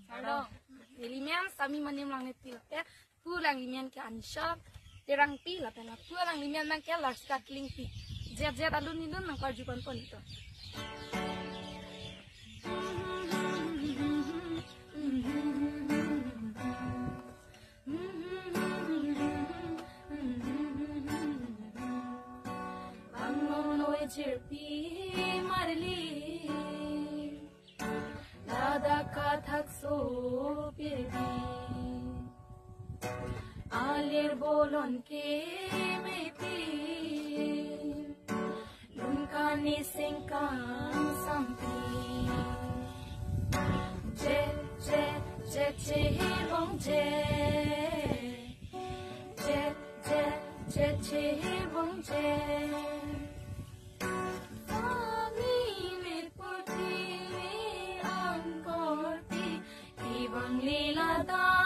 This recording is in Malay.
Sarong. Limian sami manim lang nipil te pulang limian ke anshak terang pila pela pulang limian mang ke larska kling pi. Jet alun nidun nang parjupan pon itu. Jerpi marli Lada kathak so pirdi Alir bolon ke meti Lunka ni singkang sampi Je bong je bong je Lila da